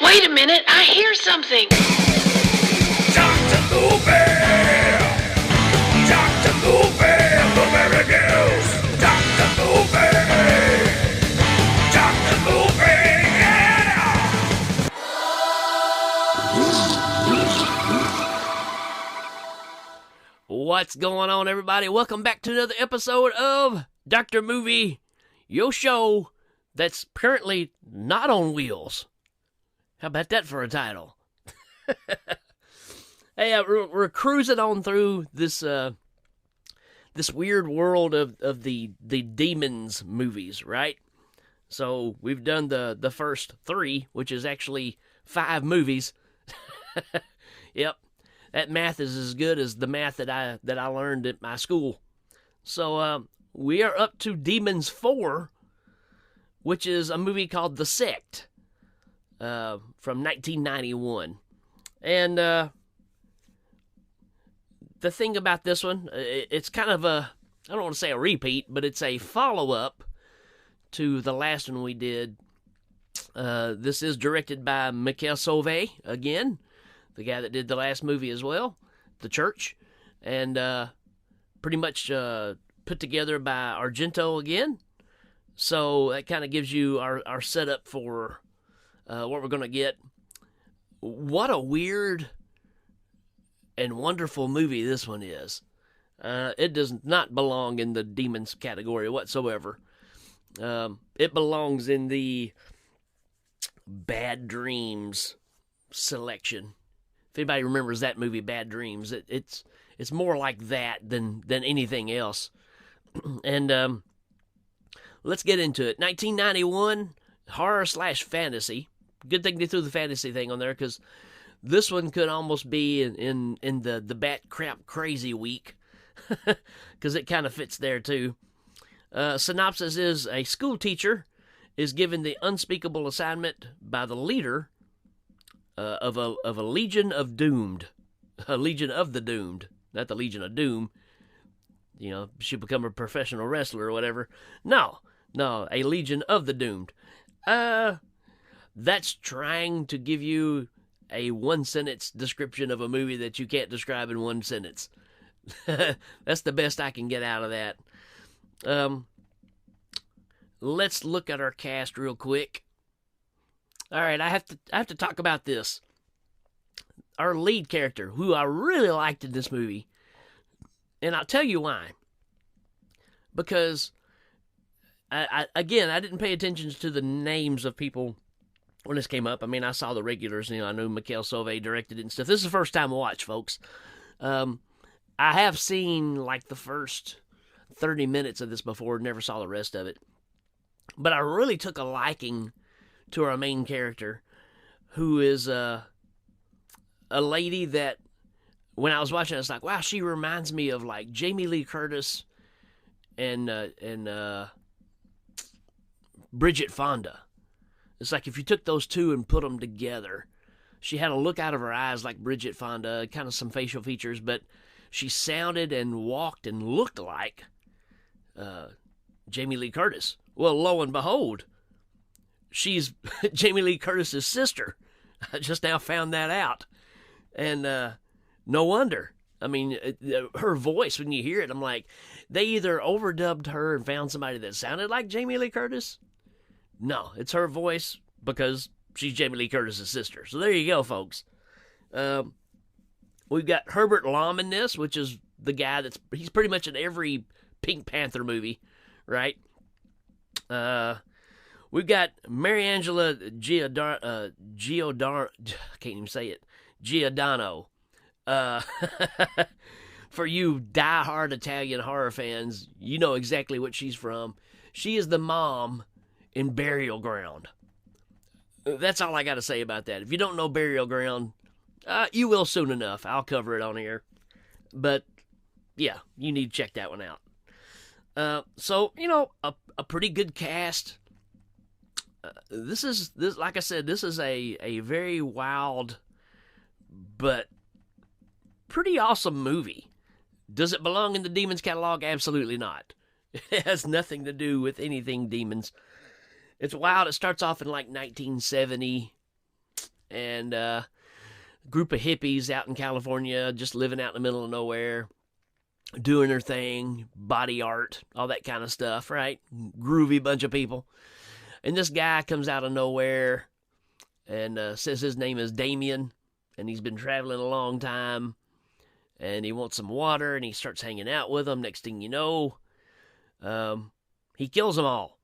Wait a minute, I hear something. Dr. Movie! Dr. Movie! Blueberry News! Dr. Movie! Dr. Movie! Yeah! What's going on, everybody? Welcome back to another episode of Dr. Movie, your show that's currently not on wheels. How about that for a title? Hey, we're cruising on through this this weird world of the Demons movies, right? So we've done the first 3, which is actually 5 movies. Yep, that math is as good as the math that I learned at my school. So we are up to Demons 4, which is a movie called The Sect. From 1991. And the thing about this one, it's kind of I don't want to say a repeat, but it's a follow-up to the last one we did. This is directed by Michael Sauvé, again, the guy that did the last movie as well, The Church, and pretty much put together by Argento again. So that kind of gives you our setup for what we're going to get. What a weird and wonderful movie this one is. It does not belong in the Demons category whatsoever. It belongs in the Bad Dreams selection. If anybody remembers that movie, Bad Dreams, it's more like that than anything else. And let's get into it. 1991, horror/fantasy. Good thing they threw the fantasy thing on there, because this one could almost be in the bat crap crazy week, because it kind of fits there too. Synopsis is: a school teacher is given the unspeakable assignment by the leader of a legion of doomed, a legion of the doomed, not the Legion of Doom. You know, she'll become a professional wrestler or whatever. No, a legion of the doomed. That's trying to give you a one-sentence description of a movie that you can't describe in one sentence. That's the best I can get out of that. Let's look at our cast real quick. All right, I have to talk about this. Our lead character, who I really liked in this movie, and I'll tell you why. Because I didn't pay attention to the names of people when this came up. I mean, I saw the regulars, I knew Michael Sauvé directed it and stuff. This is the first time I watched, folks. I have seen, like, the first 30 minutes of this before, never saw the rest of it. But I really took a liking to our main character, who is a lady that, when I was watching it, I was like, wow, she reminds me of, like, Jamie Lee Curtis and Bridget Fonda. It's like if you took those two and put them together. She had a look out of her eyes like Bridget Fonda, kind of some facial features, but she sounded and walked and looked like Jamie Lee Curtis. Well, lo and behold, she's Jamie Lee Curtis's sister. I just now found that out. And no wonder. I mean, her voice, when you hear it, I'm like, they either overdubbed her and found somebody that sounded like Jamie Lee Curtis. No, it's her voice because she's Jamie Lee Curtis's sister. So there you go, folks. We've got Herbert Lom in this, which is the guy he's pretty much in every Pink Panther movie, right? We've got Mariangela I can't even say it. Giordano. For you die-hard Italian horror fans, you know exactly what she's from. She is the mom in Burial Ground. That's all I got to say about that. If you don't know Burial Ground, you will soon enough. I'll cover it on here. But, yeah, you need to check that one out. So, a pretty good cast. This like I said, this is a very wild but pretty awesome movie. Does it belong in the Demons catalog? Absolutely not. It has nothing to do with anything Demons. It's wild. It starts off in like 1970. and group of hippies out in California, just living out in the middle of nowhere, doing their thing, body art, all that kind of stuff, right? Groovy bunch of people. And this guy comes out of nowhere and says his name is Damien, and he's been traveling a long time, and he wants some water, and he starts hanging out with them. Next thing you know, he kills them all.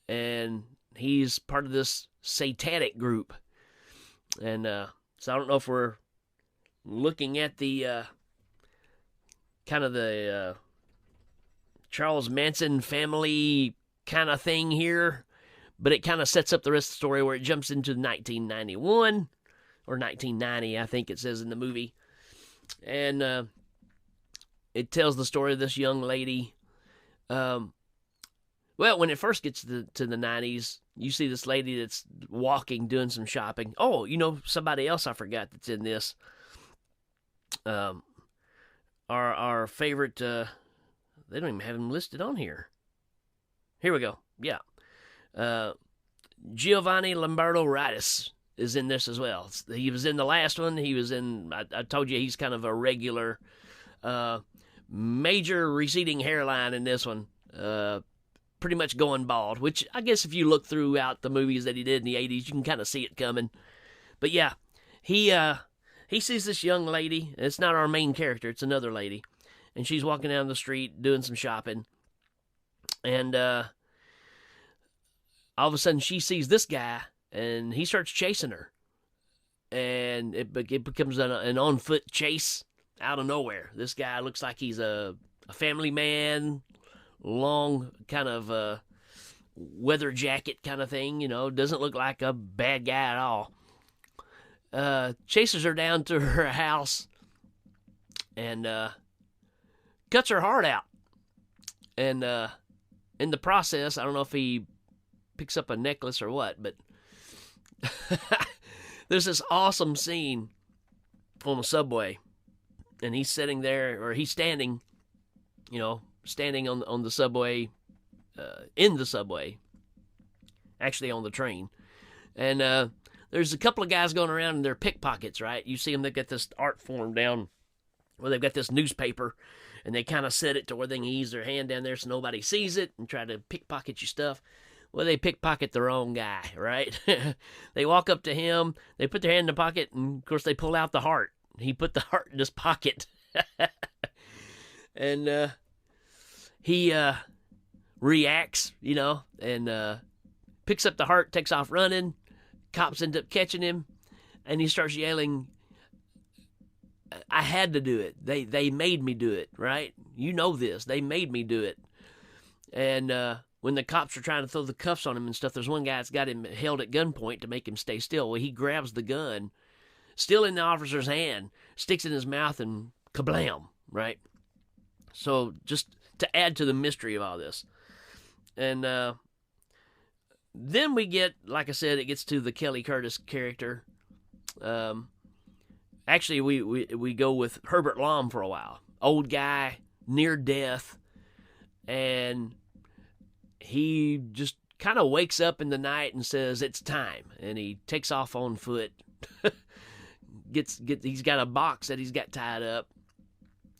And he's part of this satanic group. And so I don't know if we're looking at the kind of the Charles Manson family kind of thing here, but it kind of sets up the rest of the story where it jumps into 1991 or 1990, I think it says in the movie. And it tells the story of this young lady. Well, when it first gets to the 90s, you see this lady that's walking, doing some shopping. Oh, you know, somebody else I forgot that's in this. Our favorite, they don't even have him listed on here. Here we go. Yeah. Giovanni Lombardo Ritis is in this as well. He was in the last one. He was in, I told you, he's kind of a regular, major receding hairline in this one. Pretty much going bald, which I guess if you look throughout the movies that he did in the 80s, you can kind of see it coming. But yeah, he sees this young lady. It's not our main character, it's another lady. And she's walking down the street doing some shopping. And all of a sudden she sees this guy, and he starts chasing her. And it becomes an on-foot chase out of nowhere. This guy looks like he's a family man, long kind of weather jacket kind of thing, you know, doesn't look like a bad guy at all. Chases her down to her house and cuts her heart out. And in the process, I don't know if he picks up a necklace or what, but there's this awesome scene on the subway, and he's sitting there, or he's standing, you know, standing on the subway, in the subway, actually on the train. And there's a couple of guys going around and they're pickpockets, right? You see them, they've got this art form down where they've got this newspaper and they kind of set it to where they can ease their hand down there so nobody sees it and try to pickpocket your stuff. Well, they pickpocket the wrong guy, right? They walk up to him, they put their hand in the pocket, and of course they pull out the heart. He put the heart in his pocket. And he reacts, you know, and picks up the heart, takes off running. Cops end up catching him, and he starts yelling, "I had to do it. They made me do it, right? You know this. They made me do it." And when the cops are trying to throw the cuffs on him and stuff, there's one guy that's got him held at gunpoint to make him stay still. Well, he grabs the gun, still in the officer's hand, sticks it in his mouth, and kablam, right? So just to add to the mystery of all this. And then we get, like I said, it gets to the Kelly Curtis character. Actually, we go with Herbert Lom for a while. Old guy, near death, and he just kind of wakes up in the night and says, "It's time," and he takes off on foot. He's got a box that he's got tied up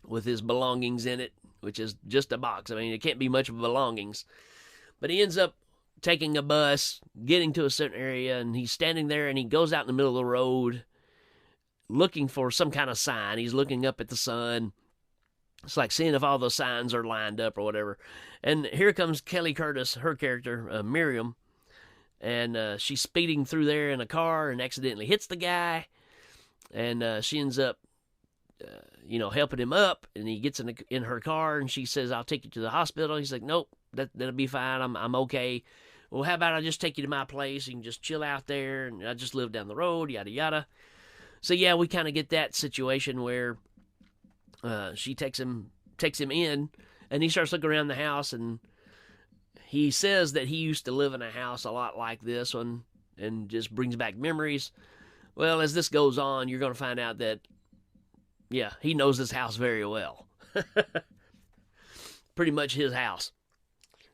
with his belongings in it, which is just a box. I mean, it can't be much of belongings. But he ends up taking a bus, getting to a certain area, and he's standing there, and he goes out in the middle of the road looking for some kind of sign. He's looking up at the sun. It's like seeing if all the signs are lined up or whatever. And here comes Kelly Curtis, her character, Miriam, and she's speeding through there in a car and accidentally hits the guy, and she ends up helping him up, and he gets in her car, and she says, "I'll take you to the hospital." He's like, "Nope, that'll be fine. I'm okay." "Well, how about I just take you to my place? You can just chill out there, and I just live down the road, yada yada." So yeah, we kind of get that situation where she takes him in, and he starts looking around the house, and he says that he used to live in a house a lot like this one, and just brings back memories. Well, as this goes on, you're going to find out that, yeah, he knows this house very well. Pretty much his house.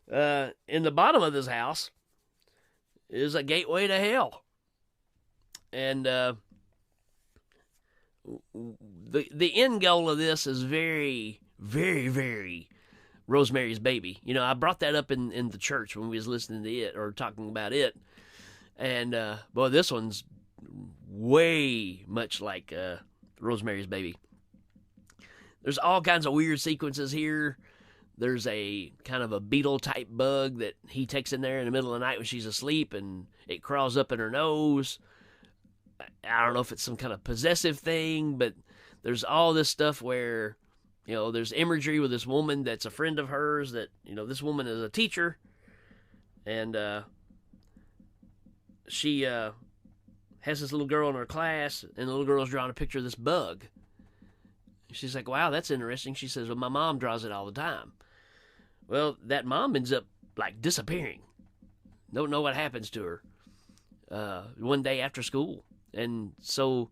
In the bottom of this house is a gateway to hell. And the end goal of this is very, very, very Rosemary's Baby. You know, I brought that up in the church when we was listening to it or talking about it. And, boy, this one's way much like Rosemary's Baby. There's all kinds of weird sequences here. There's a kind of a beetle-type bug that he takes in there in the middle of the night when she's asleep, and it crawls up in her nose. I don't know if it's some kind of possessive thing, but there's all this stuff where, you know, there's imagery with this woman that's a friend of hers that, you know, this woman is a teacher, and she has this little girl in her class, and the little girl's drawing a picture of this bug. She's like, wow, that's interesting. She says, well, my mom draws it all the time. Well, that mom ends up, like, disappearing. Don't know what happens to her one day after school. And so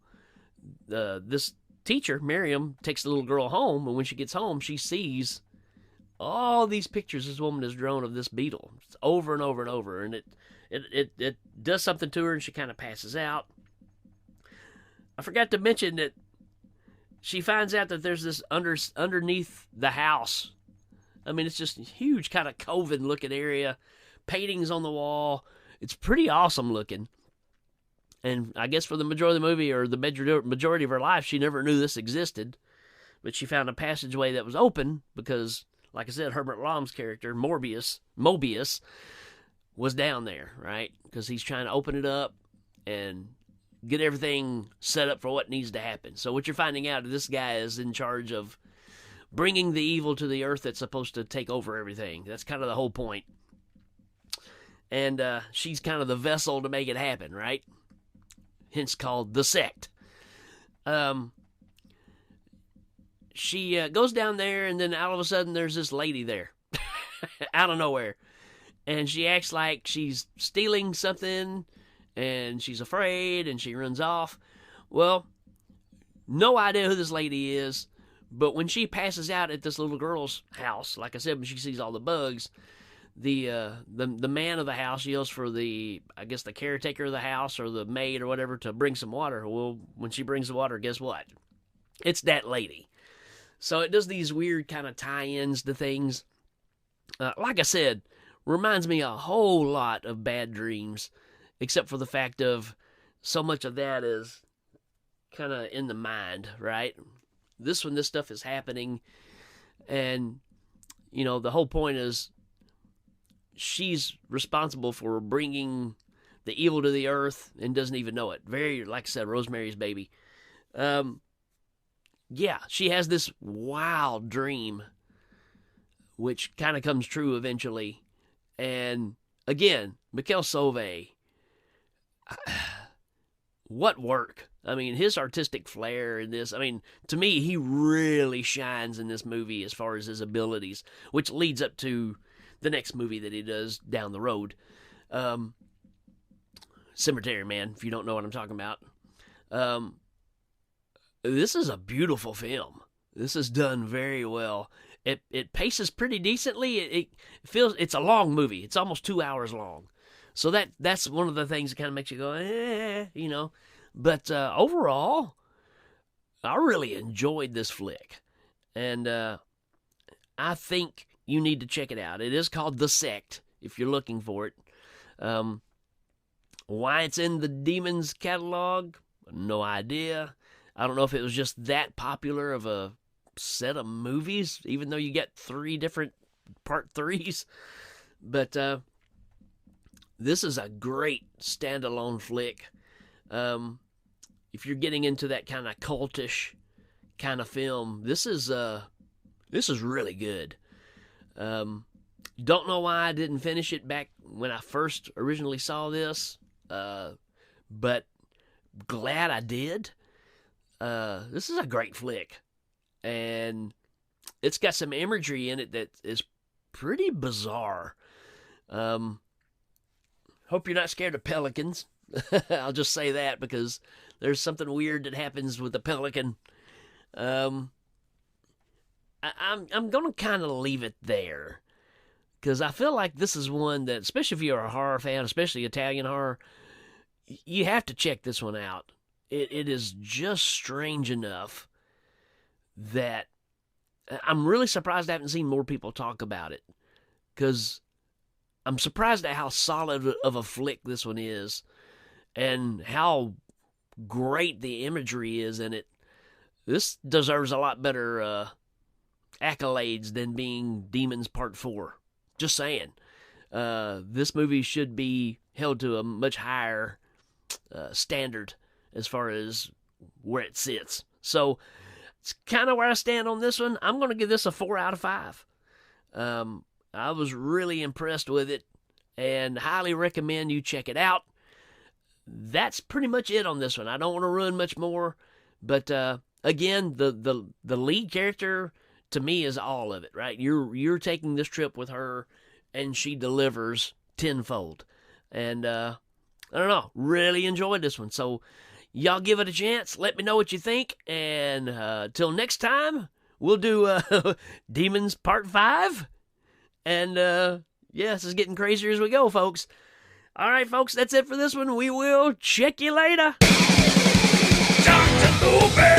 this teacher, Miriam, takes the little girl home, and when she gets home, she sees all these pictures this woman has drawn of this beetle. It's over and over and over, and it does something to her, and she kind of passes out. I forgot to mention that she finds out that there's this underneath the house. I mean, it's just a huge kind of coven-looking area, paintings on the wall. It's pretty awesome looking. And I guess for the majority of the movie, or the majority of her life, she never knew this existed. But she found a passageway that was open because, like I said, Herbert Lom's character, Mobius, was down there, right? Because he's trying to open it up and get everything set up for what needs to happen. So what you're finding out is this guy is in charge of bringing the evil to the earth that's supposed to take over everything. That's kind of the whole point. And she's kind of the vessel to make it happen, right? Hence called the Sect. She goes down there, and then all of a sudden there's this lady there. Out of nowhere. And she acts like she's stealing something, and she's afraid, and she runs off. Well, no idea who this lady is, but when she passes out at this little girl's house, like I said, when she sees all the bugs, the man of the house yells for the caretaker of the house or the maid or whatever to bring some water. Well, when she brings the water, guess what? It's that lady. So it does these weird kind of tie-ins to things. Like I said, reminds me a whole lot of Bad Dreams, except for the fact of so much of that is kind of in the mind, right? This stuff is happening, and, you know, the whole point is she's responsible for bringing the evil to the earth and doesn't even know it. Very, like I said, Rosemary's Baby. Yeah, she has this wild dream, which kind of comes true eventually. And, again, Mikel Sauvé, what work. I mean, his artistic flair in this, I mean, to me, he really shines in this movie as far as his abilities, which leads up to the next movie that he does down the road. Cemetery Man, if you don't know what I'm talking about. This is a beautiful film. This is done very well. It paces pretty decently. It feels, it's a long movie. It's almost 2 hours long. So that's one of the things that kind of makes you go, you know. But overall, I really enjoyed this flick. And I think you need to check it out. It is called The Sect, if you're looking for it. Why it's in the Demons catalog, no idea. I don't know if it was just that popular of a set of movies, even though you get 3 different part 3s. But this is a great standalone flick. If you're getting into that kind of cultish kind of film, this is really good. Don't know why I didn't finish it back when I first originally saw this, but glad I did. This is a great flick, and it's got some imagery in it that is pretty bizarre. Hope you're not scared of pelicans. I'll just say that because there's something weird that happens with the pelican. I'm gonna kind of leave it there because I feel like this is one that, especially if you're a horror fan, especially Italian horror, you have to check this one out. It is just strange enough that I'm really surprised I haven't seen more people talk about it, because I'm surprised at how solid of a flick this one is and how great the imagery is in it. This deserves a lot better accolades than being Demons Part 4. Just saying. This movie should be held to a much higher standard as far as where it sits. So it's kind of where I stand on this one. I'm going to give this a 4 out of 5. I was really impressed with it and highly recommend you check it out. That's pretty much it on this one. I don't want to ruin much more, but again, the lead character to me is all of it, right? You're taking this trip with her, and she delivers tenfold. And I don't know, really enjoyed this one. So y'all give it a chance. Let me know what you think. And till next time, we'll do Demons Part 5. And this is getting crazier as we go, folks. All right, folks, that's it for this one. We will check you later. Dr. Lupe!